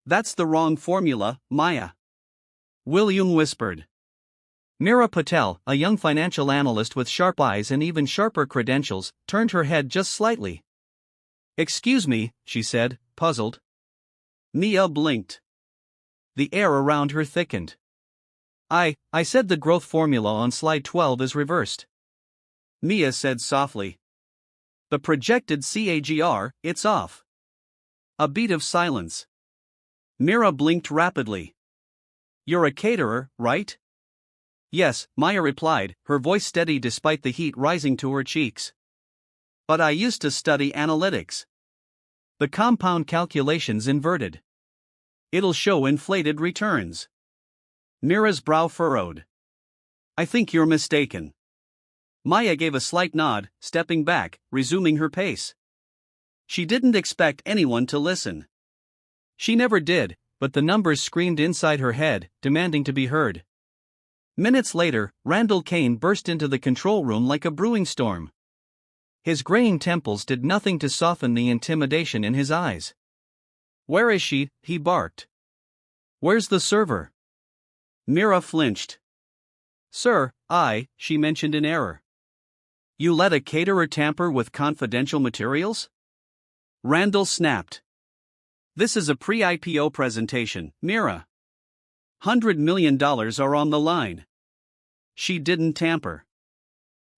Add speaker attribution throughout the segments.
Speaker 1: That's the wrong formula, Maya. William whispered. Meera Patel, a young financial analyst with sharp eyes and even sharper credentials, turned her head just slightly. "Excuse me," she said, puzzled. Mia blinked. The air around her thickened. I said the growth formula on slide 12 is reversed," Mia said softly. "The projected CAGR, it's off." A beat of silence. Meera blinked rapidly. "You're a caterer, right?" "Yes," Maya replied, her voice steady despite the heat rising to her cheeks. "But I used to study analytics. The compound calculation's inverted. It'll show inflated returns." Mira's brow furrowed. "I think you're mistaken." Maya gave a slight nod, stepping back, resuming her pace. She didn't expect anyone to listen. She never did, but the numbers screamed inside her head, demanding to be heard. Minutes later, Randall Kane burst into the control room like a brewing storm. His graying temples did nothing to soften the intimidation in his eyes. "Where is she?" he barked. "Where's the server?" Meera flinched. "Sir, she mentioned in error." "You let a caterer tamper with confidential materials?" Randall snapped. "This is a pre-IPO presentation, Meera. $100 million are on the line. She didn't tamper.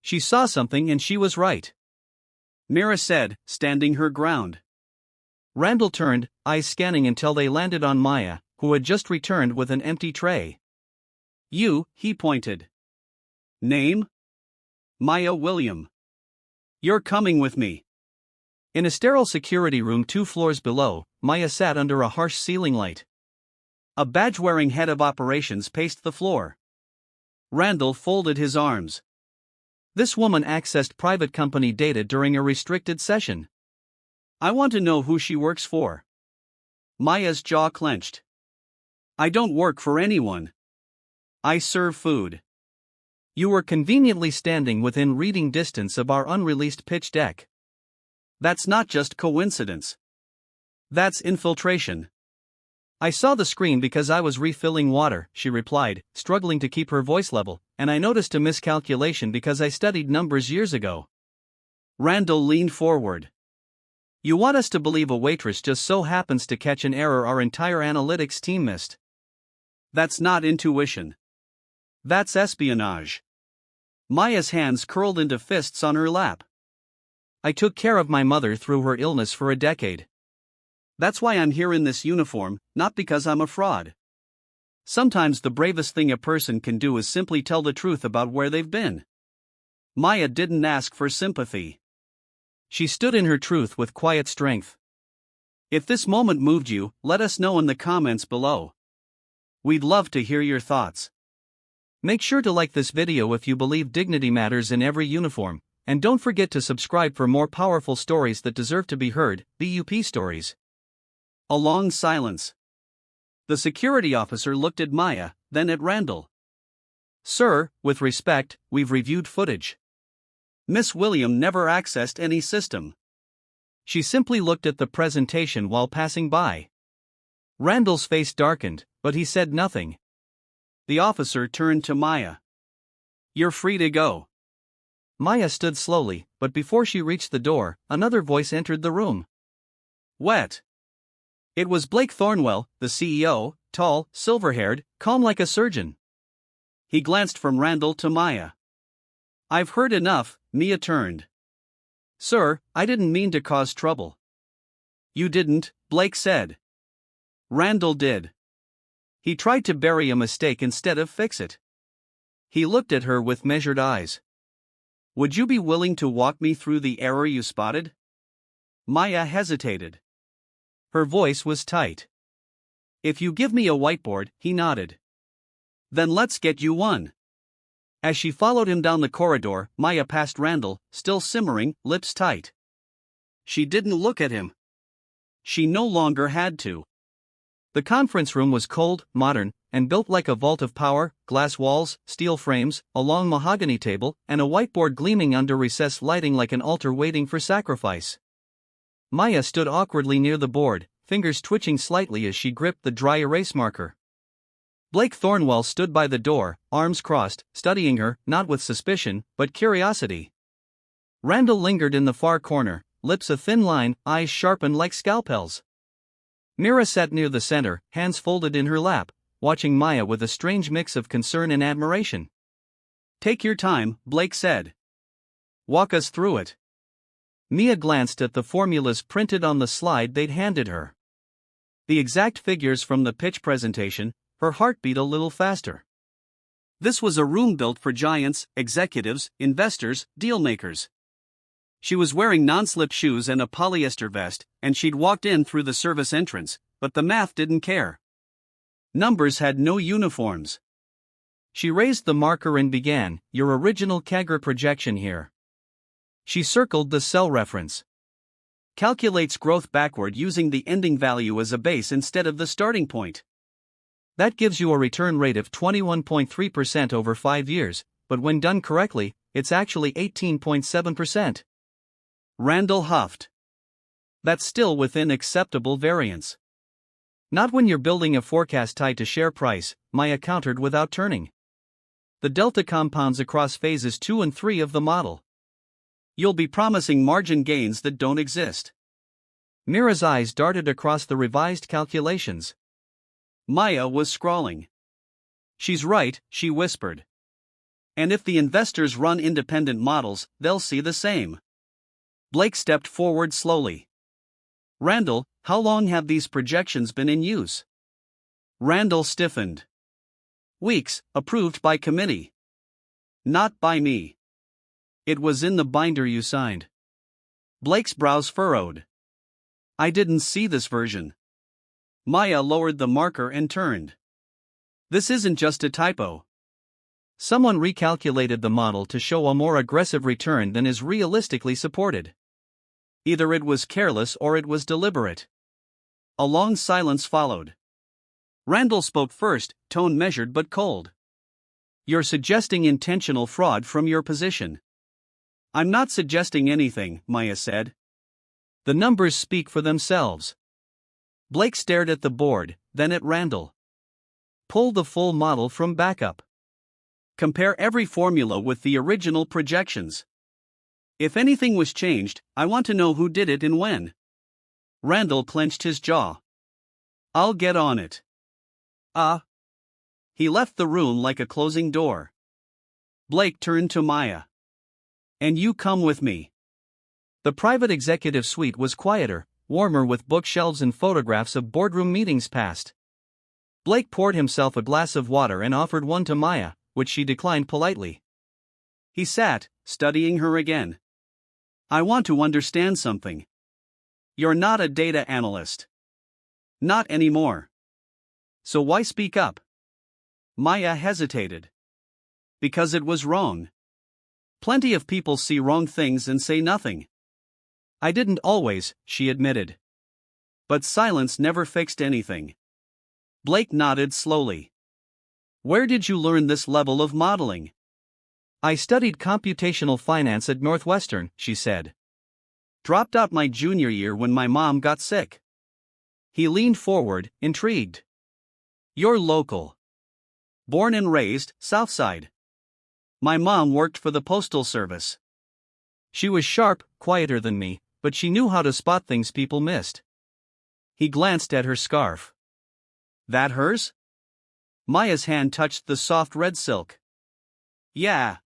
Speaker 1: She saw something and she was right," Meera said, standing her ground. Randall turned, eyes scanning until they landed on Maya, who had just returned with an empty tray. "You," he pointed. "Name?" "Maya William." "You're coming with me." In a sterile security room 2 floors below, Maya sat under a harsh ceiling light. A badge-wearing head of operations paced the floor. Randall folded his arms. This woman accessed private company data during a restricted session. "I want to know who she works for." Maya's jaw clenched. "I don't work for anyone. I serve food." "You were conveniently standing within reading distance of our unreleased pitch deck." "That's not just coincidence. That's infiltration." "I saw the screen because I was refilling water," she replied, struggling to keep her voice level, "and I noticed a miscalculation because I studied numbers years ago." Randall leaned forward. "You want us to believe a waitress just so happens to catch an error our entire analytics team missed?" "That's not intuition. That's espionage." Maya's hands curled into fists on her lap. "I took care of my mother through her illness for a decade. That's why I'm here in this uniform, not because I'm a fraud. Sometimes the bravest thing a person can do is simply tell the truth about where they've been." Maya didn't ask for sympathy. She stood in her truth with quiet strength. "If this moment moved you, let us know in the comments below. We'd love to hear your thoughts. Make sure to like this video if you believe dignity matters in every uniform, and don't forget to subscribe for more powerful stories that deserve to be heard, BUP stories." A long silence. The security officer looked at Maya, then at Randall. "Sir, with respect, we've reviewed footage. Miss William never accessed any system. She simply looked at the presentation while passing by." Randall's face darkened, but he said nothing. The officer turned to Maya. "You're free to go." Maya stood slowly, but before she reached the door, another voice entered the room. "Wet." It was Blake Thornwell, the CEO, tall, silver-haired, calm like a surgeon. He glanced from Randall to Maya. "I've heard enough," Mia turned. "Sir, I didn't mean to cause trouble." "You didn't," Blake said. Randall did. He tried to bury a mistake instead of fix it. He looked at her with measured eyes. "Would you be willing to walk me through the error you spotted?" Maya hesitated. Her voice was tight. "If you give me a whiteboard," he nodded. "Then let's get you one." As she followed him down the corridor, Maya passed Randall, still simmering, lips tight. She didn't look at him. She no longer had to. The conference room was cold, modern, and built like a vault of power: glass walls, steel frames, a long mahogany table, and a whiteboard gleaming under recessed lighting like an altar waiting for sacrifice. Maya stood awkwardly near the board, fingers twitching slightly as she gripped the dry erase marker. Blake Thornwell stood by the door, arms crossed, studying her, not with suspicion, but curiosity. Randall lingered in the far corner, lips a thin line, eyes sharpened like scalpels. Mira sat near the center, hands folded in her lap, watching Maya with a strange mix of concern and admiration. "Take your time," Blake said. "Walk us through it." Mia glanced at the formulas printed on the slide they'd handed her. The exact figures from the pitch presentation, her heart beat a little faster. This was a room built for giants, executives, investors, dealmakers. She was wearing non-slip shoes and a polyester vest, and she'd walked in through the service entrance, but the math didn't care. Numbers had no uniforms. She raised the marker and began, "Your original CAGR projection here." She circled the cell reference. "Calculates growth backward using the ending value as a base instead of the starting point. That gives you a return rate of 21.3% over 5 years, but when done correctly, it's actually 18.7%. Randall huffed. "That's still within acceptable variance." "Not when you're building a forecast tied to share price," Maya countered without turning. "The delta compounds across phases 2 and 3 of the model. You'll be promising margin gains that don't exist." Mira's eyes darted across the revised calculations. Maya was scrawling. "She's right," she whispered. "And if the investors run independent models, they'll see the same." Blake stepped forward slowly. "Randall, how long have these projections been in use?" Randall stiffened. "Weeks, approved by committee." "Not by me." "It was in the binder you signed." Blake's brows furrowed. "I didn't see this version." Maya lowered the marker and turned. "This isn't just a typo. Someone recalculated the model to show a more aggressive return than is realistically supported. Either it was careless or it was deliberate." A long silence followed. Randall spoke first, tone measured but cold. "You're suggesting intentional fraud from your position." "I'm not suggesting anything," Maya said. "The numbers speak for themselves." Blake stared at the board, then at Randall. "Pull the full model from backup. Compare every formula with the original projections. If anything was changed, I want to know who did it and when." Randall clenched his jaw. "I'll get on it." He left the room like a closing door. Blake turned to Maya. "And you come with me." The private executive suite was quieter, warmer with bookshelves and photographs of boardroom meetings past. Blake poured himself a glass of water and offered one to Maya, which she declined politely. He sat, studying her again. "I want to understand something. You're not a data analyst." "Not anymore." "So why speak up?" Maya hesitated. "Because it was wrong. Plenty of people see wrong things and say nothing." "I didn't always," she admitted. "But silence never fixed anything." Blake nodded slowly. "Where did you learn this level of modeling?" "I studied computational finance at Northwestern," she said. "Dropped out my junior year when my mom got sick." He leaned forward, intrigued. "You're local." "Born and raised, Southside. My mom worked for the Postal Service." She was sharp, quieter than me, but she knew how to spot things people missed. He glanced at her scarf. "That hers?" Maya's hand touched the soft red silk. "Yeah.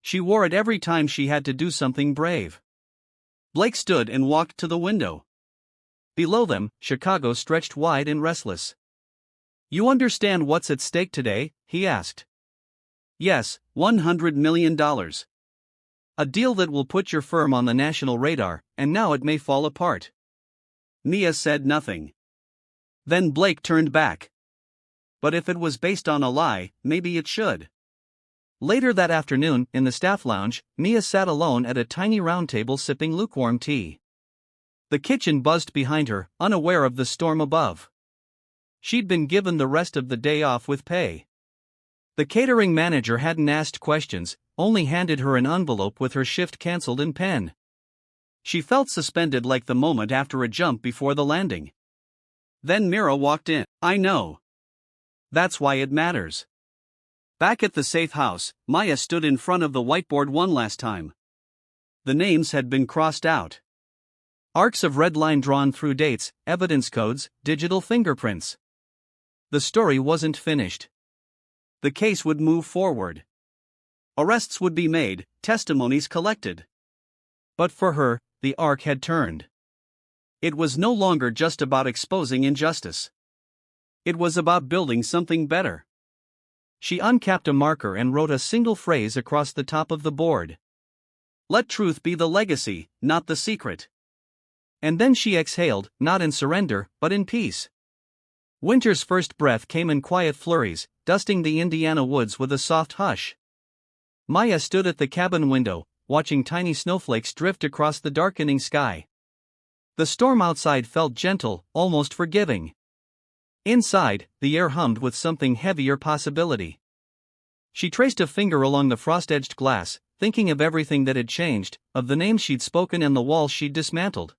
Speaker 1: She wore it every time she had to do something brave." Blake stood and walked to the window. Below them, Chicago stretched wide and restless. "You understand what's at stake today?" he asked. "Yes, $100 million. A deal that will put your firm on the national radar, and now it may fall apart." Mia said nothing. Then Blake turned back. "But if it was based on a lie, maybe it should." Later that afternoon, in the staff lounge, Mia sat alone at a tiny round table sipping lukewarm tea. The kitchen buzzed behind her, unaware of the storm above. She'd been given the rest of the day off with pay. The catering manager hadn't asked questions, only handed her an envelope with her shift cancelled in pen. She felt suspended like the moment after a jump before the landing. Then Mira walked in. I know. That's why it matters. Back at the safe house, Maya stood in front of the whiteboard one last time. The names had been crossed out. Arcs of red line drawn through dates, evidence codes, digital fingerprints. The story wasn't finished. The case would move forward. Arrests would be made, testimonies collected. But for her, the arc had turned. It was no longer just about exposing injustice. It was about building something better. She uncapped a marker and wrote a single phrase across the top of the board. Let truth be the legacy, not the secret. And then she exhaled, not in surrender, but in peace. Winter's first breath came in quiet flurries, dusting the Indiana woods with a soft hush. Maya stood at the cabin window, watching tiny snowflakes drift across the darkening sky. The storm outside felt gentle, almost forgiving. Inside, the air hummed with something heavier possibility. She traced a finger along the frost-edged glass, thinking of everything that had changed, of the names she'd spoken and the walls she'd dismantled.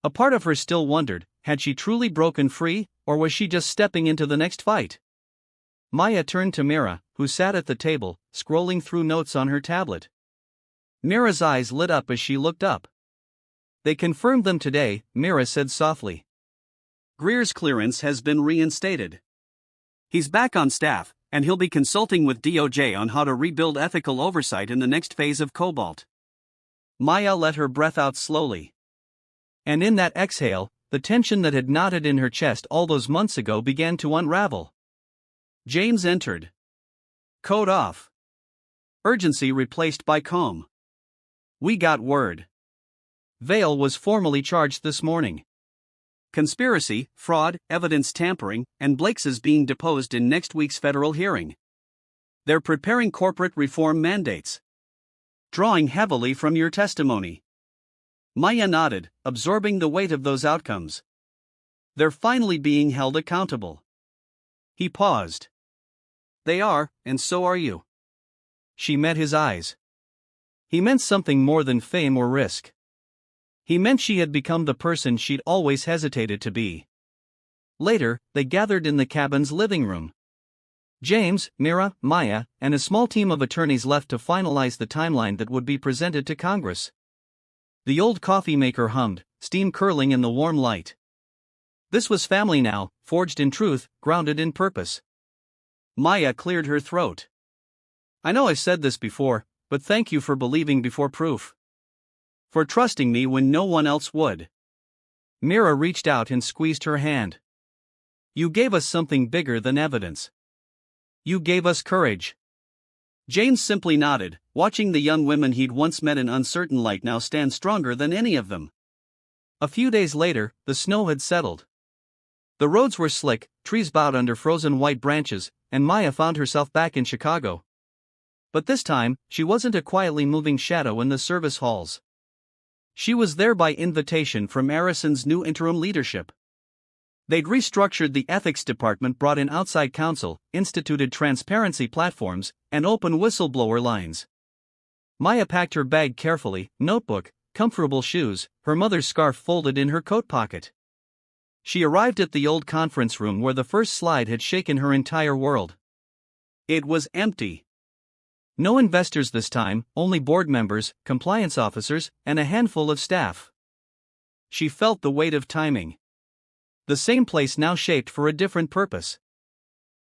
Speaker 1: A part of her still wondered, had she truly broken free, or was she just stepping into the next fight? Maya turned to Mira, who sat at the table, scrolling through notes on her tablet. Mira's eyes lit up as she looked up. They confirmed them today, Mira said softly. Greer's clearance has been reinstated. He's back on staff, and he'll be consulting with DOJ on how to rebuild ethical oversight in the next phase of Cobalt. Maya let her breath out slowly. And in that exhale, the tension that had knotted in her chest all those months ago began to unravel. James entered. Code off. Urgency replaced by calm. We got word. Vale was formally charged this morning. Conspiracy, fraud, evidence tampering, and Blake's is being deposed in next week's federal hearing. They're preparing corporate reform mandates. Drawing heavily from your testimony. Maya nodded, absorbing the weight of those outcomes. They're finally being held accountable. He paused. They are, and so are you. She met his eyes. He meant something more than fame or risk. He meant she had become the person she'd always hesitated to be. Later, they gathered in the cabin's living room. James, Mira, Maya, and a small team of attorneys left to finalize the timeline that would be presented to Congress. The old coffee maker hummed, steam curling in the warm light. This was family now, forged in truth, grounded in purpose. Maya cleared her throat. I know I've said this before, but thank you for believing before proof. For trusting me when no one else would. Mira reached out and squeezed her hand. You gave us something bigger than evidence. You gave us courage. James simply nodded, watching the young women he'd once met in uncertain light now stand stronger than any of them. A few days later, the snow had settled. The roads were slick, trees bowed under frozen white branches, and Maya found herself back in Chicago. But this time, she wasn't a quietly moving shadow in the service halls. She was there by invitation from Arrison's new interim leadership. They'd restructured the ethics department, brought in outside counsel, instituted transparency platforms, and open whistleblower lines. Maya packed her bag carefully, notebook, comfortable shoes, her mother's scarf folded in her coat pocket. She arrived at the old conference room where the first slide had shaken her entire world. It was empty. No investors this time, only board members, compliance officers, and a handful of staff. She felt the weight of timing. The same place now shaped for a different purpose.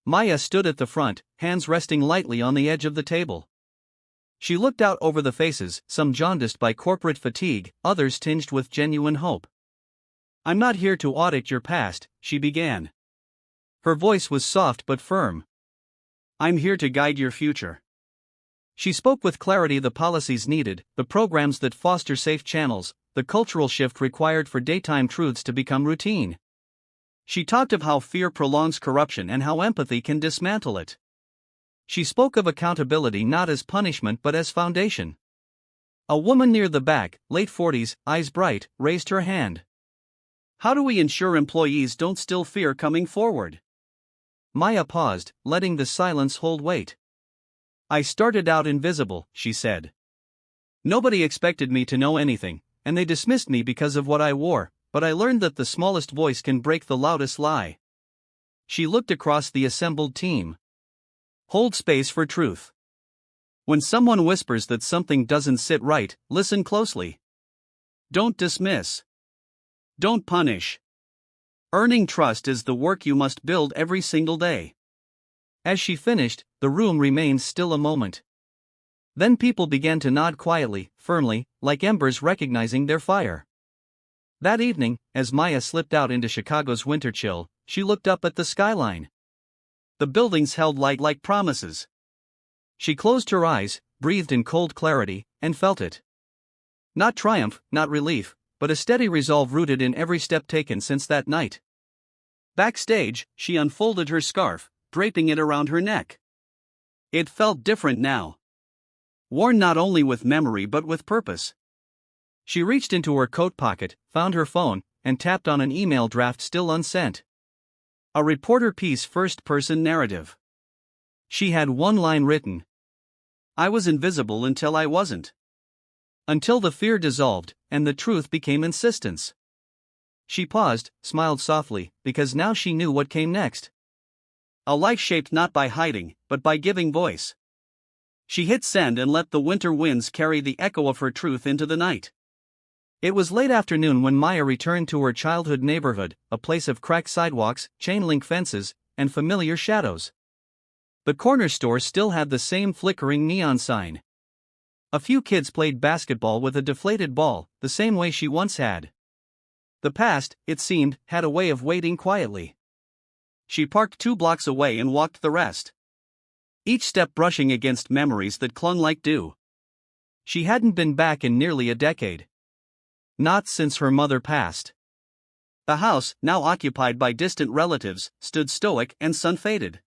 Speaker 1: Maya stood at the front, hands resting lightly on the edge of the table. She looked out over the faces, some jaundiced by corporate fatigue, others tinged with genuine hope. I'm not here to audit your past, she began. Her voice was soft but firm. I'm here to guide your future. She spoke with clarity: the policies needed, the programs that foster safe channels, the cultural shift required for daytime truths to become routine. She talked of how fear prolongs corruption and how empathy can dismantle it. She spoke of accountability not as punishment but as foundation. A woman near the back, late 40s, eyes bright, raised her hand. How do we ensure employees don't still fear coming forward? Maya paused, letting the silence hold weight. I started out invisible, she said. Nobody expected me to know anything, and they dismissed me because of what I wore, but I learned that the smallest voice can break the loudest lie. She looked across the assembled team. Hold space for truth. When someone whispers that something doesn't sit right, listen closely. Don't dismiss. Don't punish. Earning trust is the work you must build every single day. As she finished, the room remained still a moment. Then people began to nod quietly, firmly, like embers recognizing their fire. That evening, as Maya slipped out into Chicago's winter chill, she looked up at the skyline. The buildings held light like promises. She closed her eyes, breathed in cold clarity, and felt it. Not triumph, not relief, but a steady resolve rooted in every step taken since that night. Backstage, she unfolded her scarf, draping it around her neck. It felt different now. Worn not only with memory but with purpose. She reached into her coat pocket, found her phone, and tapped on an email draft still unsent. A reporter piece first-person narrative. She had one line written. I was invisible until I wasn't. Until the fear dissolved, and the truth became insistence. She paused, smiled softly, because now she knew what came next. A life shaped not by hiding, but by giving voice. She hit send and let the winter winds carry the echo of her truth into the night. It was late afternoon when Maya returned to her childhood neighborhood, a place of cracked sidewalks, chain-link fences, and familiar shadows. The corner store still had the same flickering neon sign. A few kids played basketball with a deflated ball, the same way she once had. The past, it seemed, had a way of waiting quietly. She parked 2 blocks away and walked the rest. Each step brushing against memories that clung like dew. She hadn't been back in nearly a decade. Not since her mother passed. The house, now occupied by distant relatives, stood stoic and sun-faded.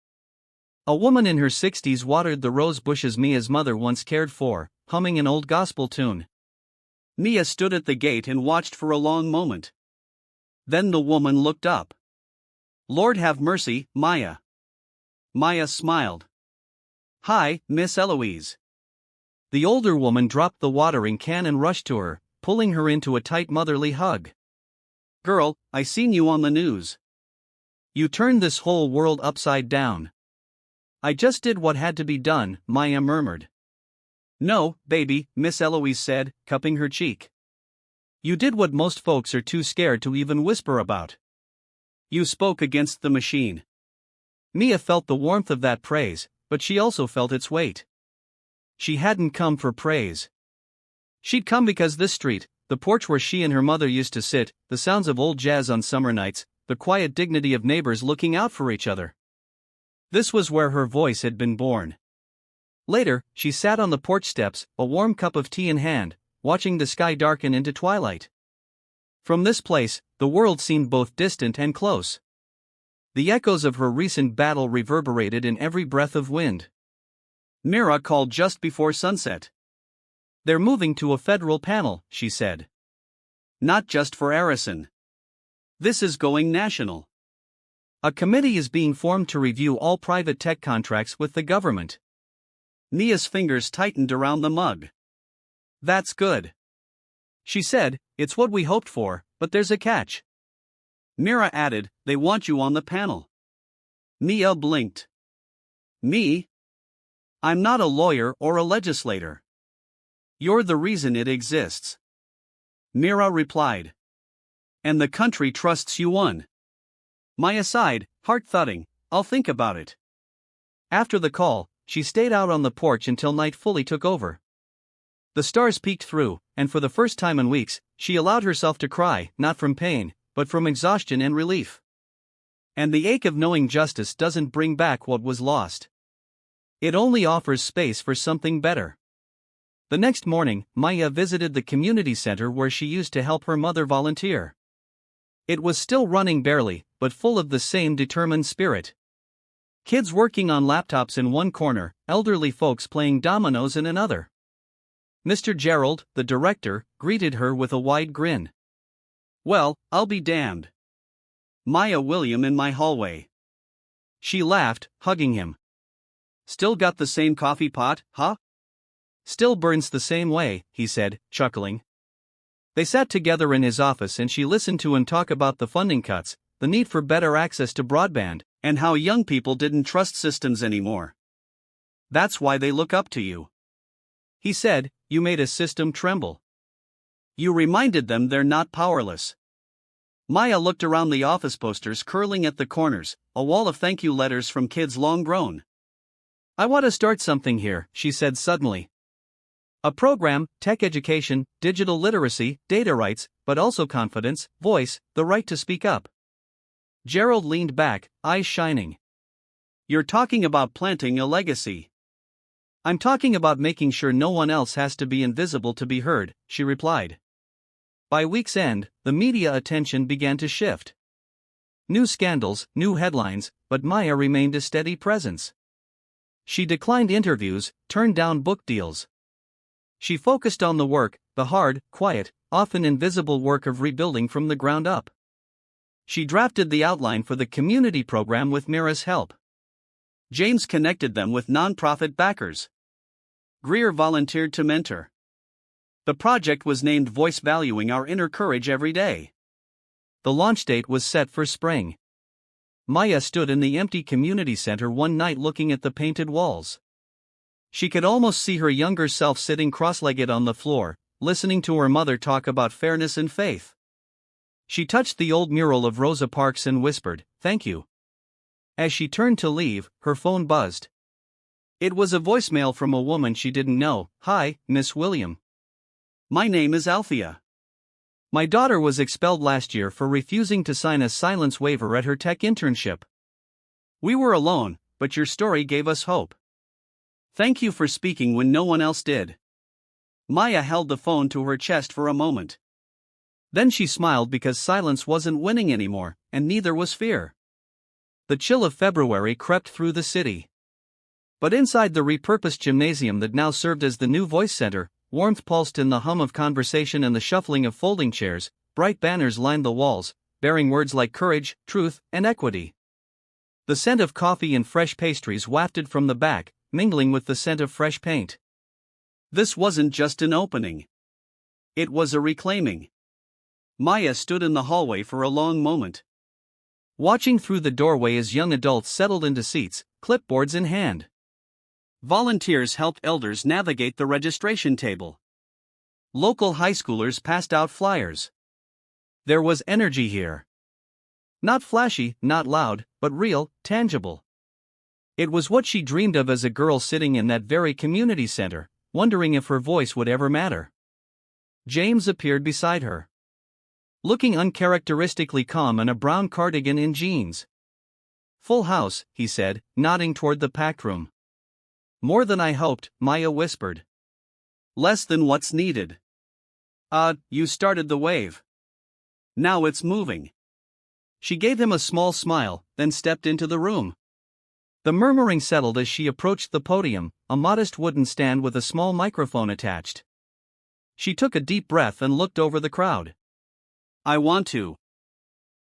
Speaker 1: A woman in her 60s watered the rose bushes Mia's mother once cared for, humming an old gospel tune. Mia stood at the gate and watched for a long moment. Then the woman looked up. Lord have mercy, Maya. Maya smiled. Hi, Miss Eloise. The older woman dropped the watering can and rushed to her, pulling her into a tight motherly hug. Girl, I seen you on the news. You turned this whole world upside down. I just did what had to be done, Maya murmured. No, baby, Miss Eloise said, cupping her cheek. You did what most folks are too scared to even whisper about. You spoke against the machine. Mia felt the warmth of that praise, but she also felt its weight. She hadn't come for praise. She'd come because this street, the porch where she and her mother used to sit, the sounds of old jazz on summer nights, the quiet dignity of neighbors looking out for each other. This was where her voice had been born. Later, she sat on the porch steps, a warm cup of tea in hand, watching the sky darken into twilight. From this place, the world seemed both distant and close. The echoes of her recent battle reverberated in every breath of wind. Mira called just before sunset. They're moving to a federal panel, she said. Not just for Arison. This is going national. A committee is being formed to review all private tech contracts with the government. Mia's fingers tightened around the mug. That's good. She said, it's what we hoped for, but there's a catch. Mira added, they want you on the panel. Mia blinked. Me? I'm not a lawyer or a legislator. You're the reason it exists. Mira replied. And the country trusts you on. Maya sighed, heart thudding, I'll think about it. After the call, she stayed out on the porch until night fully took over. The stars peeked through, and for the first time in weeks, she allowed herself to cry, not from pain, but from exhaustion and relief. And the ache of knowing justice doesn't bring back what was lost. It only offers space for something better. The next morning, Maya visited the community center where she used to help her mother volunteer. It was still running barely, but full of the same determined spirit. Kids working on laptops in one corner, elderly folks playing dominoes in another. Mr. Gerald, the director, greeted her with a wide grin. Well, I'll be damned. Maya William in my hallway. She laughed, hugging him. Still got the same coffee pot, huh? Still burns the same way, he said, chuckling. They sat together in his office and she listened to him talk about the funding cuts, the need for better access to broadband, and how young people didn't trust systems anymore. "That's why they look up to you," he said. "You made a system tremble. You reminded them they're not powerless." Maya looked around the office posters curling at the corners, a wall of thank you letters from kids long grown. "I want to start something here," she said suddenly. "A program, tech education, digital literacy, data rights, but also confidence, voice, the right to speak up." Gerald leaned back, eyes shining. "You're talking about planting a legacy." "I'm talking about making sure no one else has to be invisible to be heard," she replied. By week's end, the media attention began to shift. New scandals, new headlines, but Maya remained a steady presence. She declined interviews, turned down book deals. She focused on the work, the hard, quiet, often invisible work of rebuilding from the ground up. She drafted the outline for the community program with Mira's help. James connected them with nonprofit backers. Greer volunteered to mentor. The project was named Voice Valuing Our Inner Courage Every Day. The launch date was set for spring. Maya stood in the empty community center one night looking at the painted walls. She could almost see her younger self sitting cross-legged on the floor, listening to her mother talk about fairness and faith. She touched the old mural of Rosa Parks and whispered, "Thank you." As she turned to leave, her phone buzzed. It was a voicemail from a woman she didn't know. "Hi, Miss William. My name is Althea. My daughter was expelled last year for refusing to sign a silence waiver at her tech internship. We were alone, but your story gave us hope. Thank you for speaking when no one else did." Maya held the phone to her chest for a moment. Then she smiled because silence wasn't winning anymore, and neither was fear. The chill of February crept through the city. But inside the repurposed gymnasium that now served as the new voice center, warmth pulsed in the hum of conversation and the shuffling of folding chairs. Bright banners lined the walls, bearing words like courage, truth, and equity. The scent of coffee and fresh pastries wafted from the back, mingling with the scent of fresh paint. This wasn't just an opening. It was a reclaiming. Maya stood in the hallway for a long moment, watching through the doorway as young adults settled into seats, clipboards in hand. Volunteers helped elders navigate the registration table. Local high schoolers passed out flyers. There was energy here. Not flashy, not loud, but real, tangible. It was what she dreamed of as a girl sitting in that very community center, wondering if her voice would ever matter. James appeared beside her, looking uncharacteristically calm in a brown cardigan and jeans. "Full house," he said, nodding toward the packed room. "More than I hoped," Maya whispered. "Less than what's needed. You started the wave. Now it's moving." She gave him a small smile, then stepped into the room. The murmuring settled as she approached the podium, a modest wooden stand with a small microphone attached. She took a deep breath and looked over the crowd. "I want to